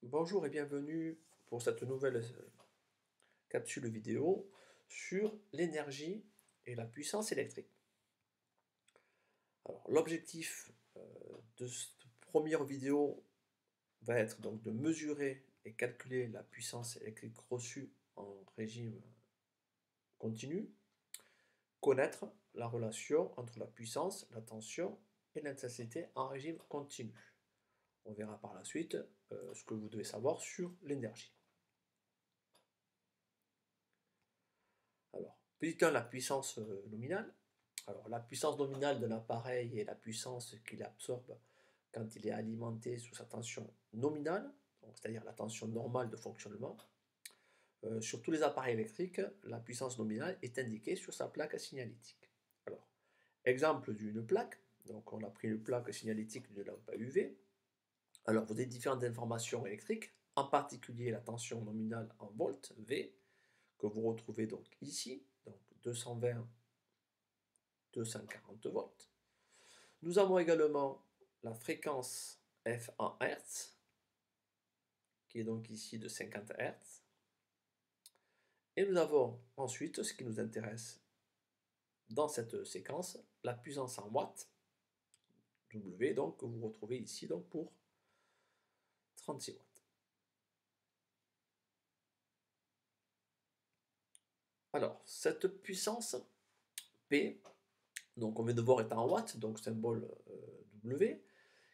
Bonjour et bienvenue pour cette nouvelle capsule vidéo sur l'énergie et la puissance électrique. Alors, l'objectif de cette première vidéo va être donc de mesurer et calculer la puissance électrique reçue en régime continu, connaître la relation entre la puissance, la tension et l'intensité en régime continu. On verra par la suite ce que vous devez savoir sur l'énergie. Alors, petit 1, la puissance nominale. Alors, la puissance nominale de l'appareil est la puissance qu'il absorbe quand il est alimenté sous sa tension nominale, c'est-à-dire la tension normale de fonctionnement. Sur tous les appareils électriques, la puissance nominale est indiquée sur sa plaque signalétique. Alors, exemple d'une plaque, donc on a pris une plaque signalétique d'une lampe à UV. Alors, vous avez différentes informations électriques, en particulier la tension nominale en volts, V, que vous retrouvez donc ici, donc 220 240 volts. Nous avons également la fréquence F en Hertz, qui est donc ici de 50 Hertz. Et nous avons ensuite, ce qui nous intéresse dans cette séquence, la puissance en watts, W, donc, que vous retrouvez ici donc, pour 36 watts. Alors, cette puissance P, donc on vient de voir est en watts, donc symbole W,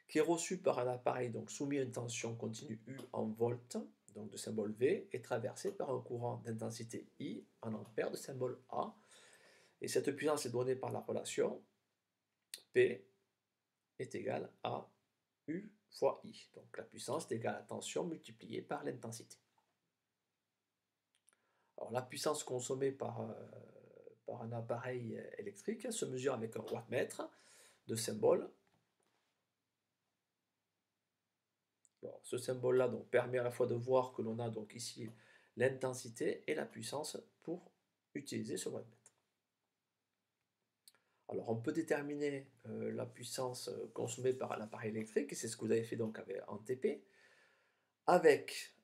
qui est reçu par un appareil donc soumis à une tension continue U en volts, donc de symbole V, est traversé par un courant d'intensité I en ampères de symbole A. Et cette puissance est donnée par la relation P est égale à U fois I. Donc la puissance est égale à la tension multipliée par l'intensité. Alors la puissance consommée par un appareil électrique se mesure avec un wattmètre de symbole. Alors, ce symbole-là permet à la fois de voir que l'on a donc ici l'intensité et la puissance pour utiliser ce wattmètre. Alors on peut déterminer la puissance consommée par un appareil électrique, et c'est ce que vous avez fait donc en TP, avec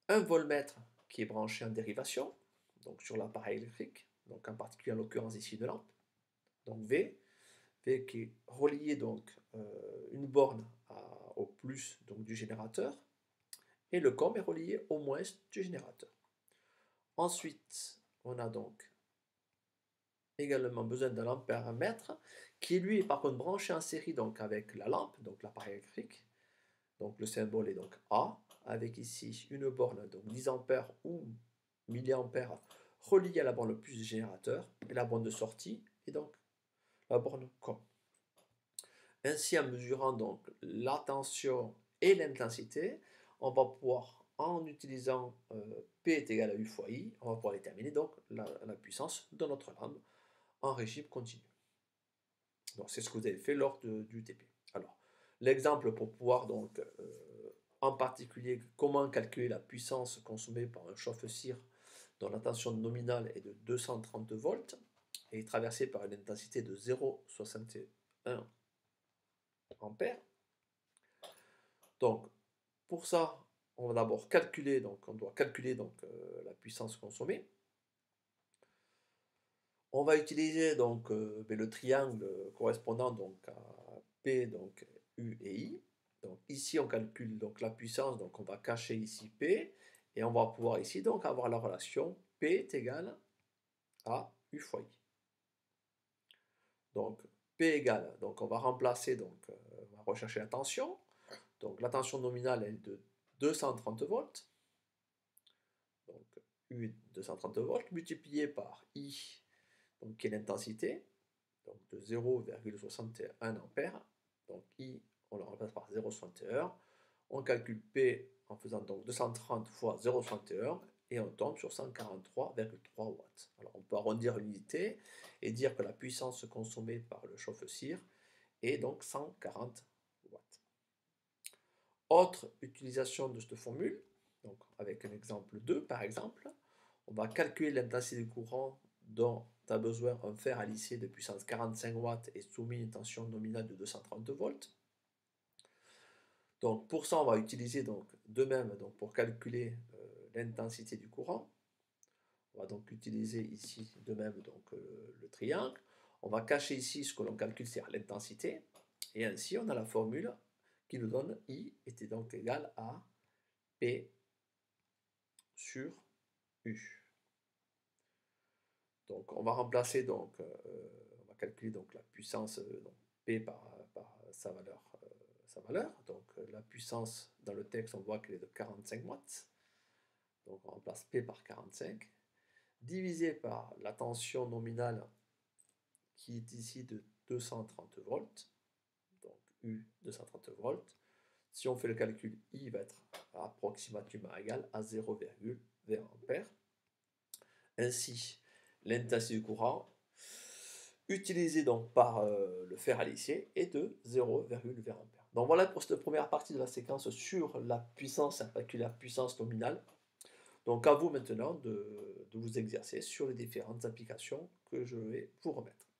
un voltmètre qui est branché en dérivation, donc sur l'appareil électrique, donc en particulier en l'occurrence ici une lampe, donc V qui est relié donc une borne au plus donc, du générateur, et le COM est relié au moins du générateur. Ensuite, on a donc également besoin d'un ampère-mètre qui lui est par contre branché en série donc avec la lampe, donc l'appareil électrique. Donc le symbole est donc A, avec ici une borne donc 10 ampères ou milliampères reliée à la borne plus du générateur, et la borne de sortie est donc la borne COM. Ainsi, en mesurant donc la tension et l'intensité, on va pouvoir, en utilisant P est égal à U fois I, on va pouvoir déterminer donc la puissance de notre lampe en régime continu. Donc c'est ce que vous avez fait lors du TP. Alors, l'exemple pour pouvoir donc, en particulier, comment calculer la puissance consommée par un chauffe-cire dont la tension nominale est de 230 volts et traversée par une intensité de 0,61 ampères. Donc, pour ça, on va d'abord calculer, donc on doit calculer donc, la puissance consommée. On va utiliser donc le triangle correspondant donc à P, donc U et I. Donc ici on calcule donc la puissance, donc on va cacher ici P, et on va pouvoir ici donc avoir la relation P est égal à U fois I. Donc P égale, donc on va remplacer, donc on va rechercher la tension. Donc la tension nominale est de 230 volts. Donc U est 230 volts multiplié par I, donc qui est l'intensité, donc de 0,61 ampères. Donc I, on le remplace par 0,61. On calcule P en faisant donc 230 fois 0,61 et on tombe sur 143,3 watts. Alors on peut arrondir l'unité et dire que la puissance consommée par le chauffe-cire est donc 140 watts. Autre utilisation de cette formule, donc avec un exemple 2 par exemple, on va calculer l'intensité du courant dont a besoin un fer à lisser de puissance 45 watts et soumis à une tension nominale de 230 volts. Donc pour ça, on va utiliser donc de même donc, pour calculer l'intensité du courant. On va donc utiliser ici de même donc, le triangle. On va cacher ici ce que l'on calcule, c'est-à-dire l'intensité. Et ainsi, on a la formule qui nous donne I était donc égal à P sur U. Donc on va remplacer, donc, on va calculer donc, la puissance donc, P par sa valeur. Donc la puissance dans le texte, on voit qu'elle est de 45 watts. Donc on remplace P par 45, divisé par la tension nominale qui est ici de 230 volts, donc U 230 volts. Si on fait le calcul, I va être approximativement égal à 0,20 ampères. Ainsi, l'intensité du courant utilisé donc par le fer à lisser est de 0,20 ampères. Donc voilà pour cette première partie de la séquence sur la puissance, la puissance nominale. Donc à vous maintenant de vous exercer sur les différentes applications que je vais vous remettre.